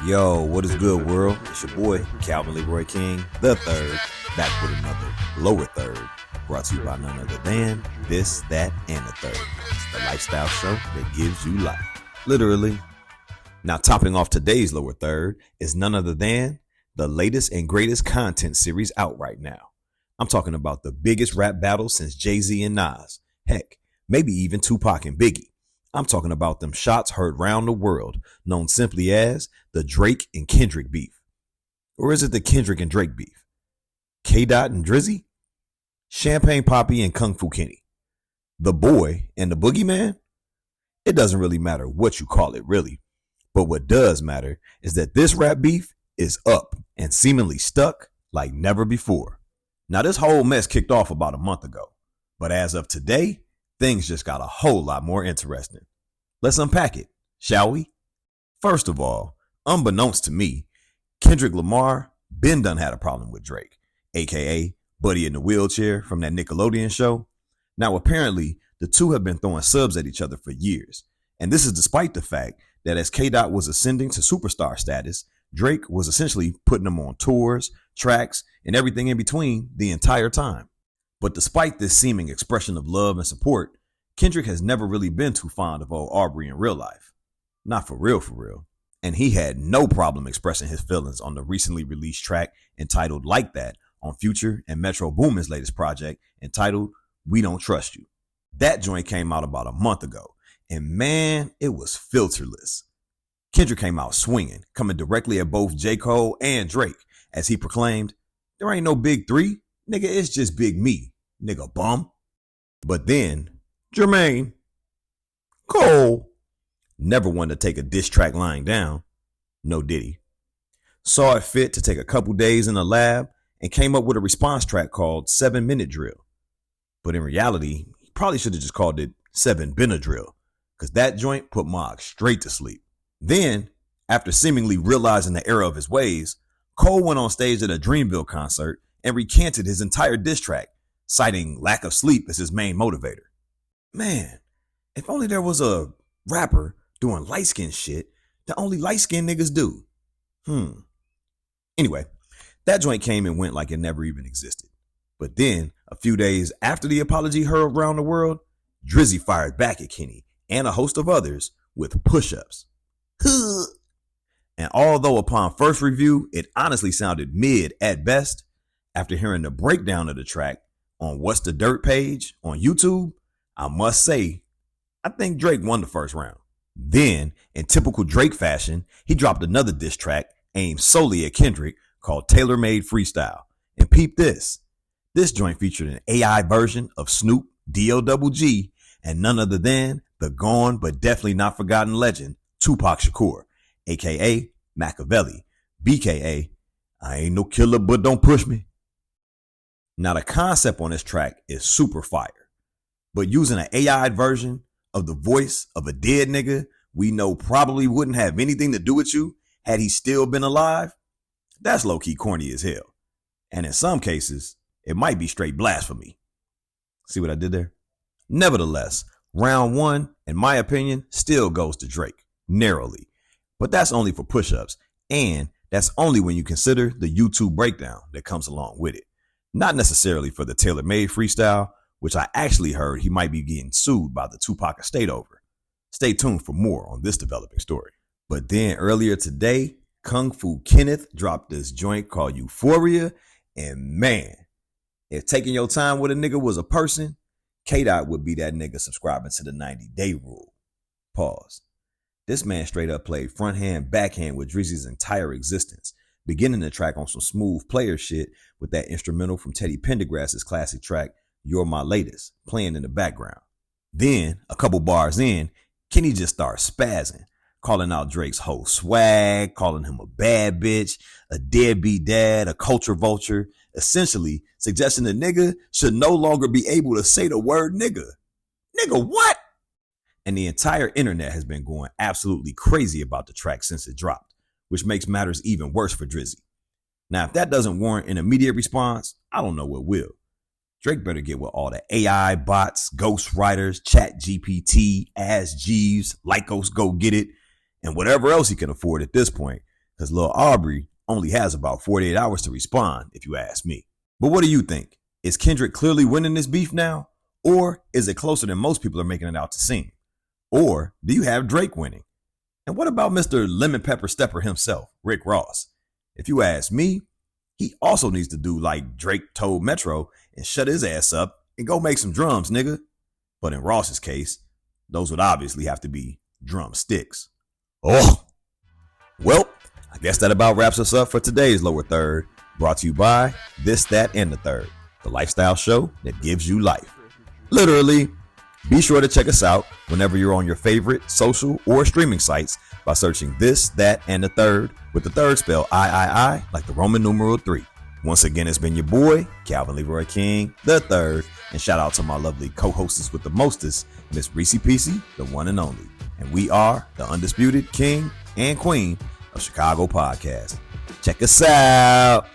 Yo, what is good, world? It's your boy, Calvin Leroy King, the third, back with another lower third, brought to you by none other than This, That, and the Third. It's the lifestyle show that gives you life, literally. Now, topping off today's lower third is none other than the latest and greatest content series out right now. I'm talking about the biggest rap battle since Jay-Z and Nas. Heck, maybe even Tupac and Biggie. I'm talking about them shots heard round the world, known simply as the Drake and Kendrick beef. Or is it the Kendrick and Drake beef? K-Dot and Drizzy? Champagne Poppy and Kung Fu Kenny? The Boy and the Boogeyman? It doesn't really matter what you call it, really. But what does matter is that this rap beef is up and seemingly stuck like never before. Now, this whole mess kicked off about a month ago. But as of today, things just got a whole lot more interesting. Let's unpack it, shall we? First of all, unbeknownst to me, Kendrick Lamar been done had a problem with Drake, aka Buddy in the Wheelchair from that Nickelodeon show. Now, apparently, the two have been throwing subs at each other for years. And this is despite the fact that as K-Dot was ascending to superstar status, Drake was essentially putting him on tours, tracks, and everything in between the entire time. But despite this seeming expression of love and support, Kendrick has never really been too fond of old Aubrey in real life. Not for real. And he had no problem expressing his feelings on the recently released track entitled Like That on Future and Metro Boomin's latest project entitled We Don't Trust You. That joint came out about a month ago, and man, it was filterless. Kendrick came out swinging, coming directly at both J. Cole and Drake, as he proclaimed, "There ain't no big three, nigga, it's just big me, nigga bum." But then, Jermaine Cole, never one to take a diss track lying down, no diddy, saw it fit to take a couple days in the lab and came up with a response track called 7-Minute Drill. But in reality, he probably should have just called it 7 Benadryl, because that joint put Mog straight to sleep. Then, after seemingly realizing the error of his ways, Cole went on stage at a Dreamville concert and recanted his entire diss track, citing lack of sleep as his main motivator. Man, if only there was a rapper doing light-skinned shit that only light-skinned niggas do. Anyway, that joint came and went like it never even existed. But then, a few days after the apology heard around the world, Drizzy fired back at Kenny and a host of others with push-ups. And although upon first review, it honestly sounded mid at best, after hearing the breakdown of the track on What's the Dirt page on YouTube, I must say, I think Drake won the first round. Then, in typical Drake fashion, he dropped another diss track aimed solely at Kendrick called Tailor Made Freestyle. And peep this. This joint featured an AI version of Snoop, D-O-double-G, and none other than the gone but definitely not forgotten legend, Tupac Shakur, aka Machiavelli, BKA, I ain't no killer but don't push me. Now the concept on this track is super fire, but using an AI version of the voice of a dead nigga we know probably wouldn't have anything to do with you had he still been alive, that's low-key corny as hell. And in some cases, it might be straight blasphemy. See what I did there? Nevertheless, round one, in my opinion, still goes to Drake, narrowly. But that's only for push-ups, and that's only when you consider the YouTube breakdown that comes along with it. Not necessarily for the tailor-made freestyle, which I actually heard he might be getting sued by the Tupac estate over. Stay tuned for more on this developing story. But then earlier today, Kung Fu Kenneth dropped this joint called Euphoria, and man, if taking your time with a nigga was a person, K-Dot would be that nigga subscribing to the 90-day rule. Pause. This man straight up played front hand, backhand with Drizzy's entire existence, beginning the track on some smooth player shit with that instrumental from Teddy Pendergrass's classic track, You're My Latest, playing in the background. Then, a couple bars in, Kenny just starts spazzing, calling out Drake's whole swag, calling him a bad bitch, a deadbeat dad, a culture vulture, essentially suggesting the nigga should no longer be able to say the word nigga. Nigga what? And the entire internet has been going absolutely crazy about the track since it dropped, which makes matters even worse for Drizzy. Now, if that doesn't warrant an immediate response, I don't know what will. Drake better get with all the AI bots, ghost writers, Chat GPT, Ask Jeeves, Lycos Go Get It, and whatever else he can afford at this point, because Lil Aubrey only has about 48 hours to respond, if you ask me. But what do you think? Is Kendrick clearly winning this beef now? Or is it closer than most people are making it out to seem? Or do you have Drake winning? And what about Mr. Lemon Pepper Stepper himself, Rick Ross? If you ask me, he also needs to do like Drake told Metro and shut his ass up and go make some drums, nigga. But in Ross's case, those would obviously have to be drumsticks. Oh, well, I guess that about wraps us up for today's Lower Third, brought to you by This, That, and the Third, the lifestyle show that gives you life. Literally. Be sure to check us out whenever you're on your favorite social or streaming sites by searching This, That, and the Third, with the third spelled III, like the Roman numeral 3. Once again, it's been your boy, Calvin Leroy King, the third, and shout out to my lovely co-hostess with the mostest, Miss Rici, Pieci, the one and only. And we are the Undisputed King and Queen of Chicago Podcast. Check us out.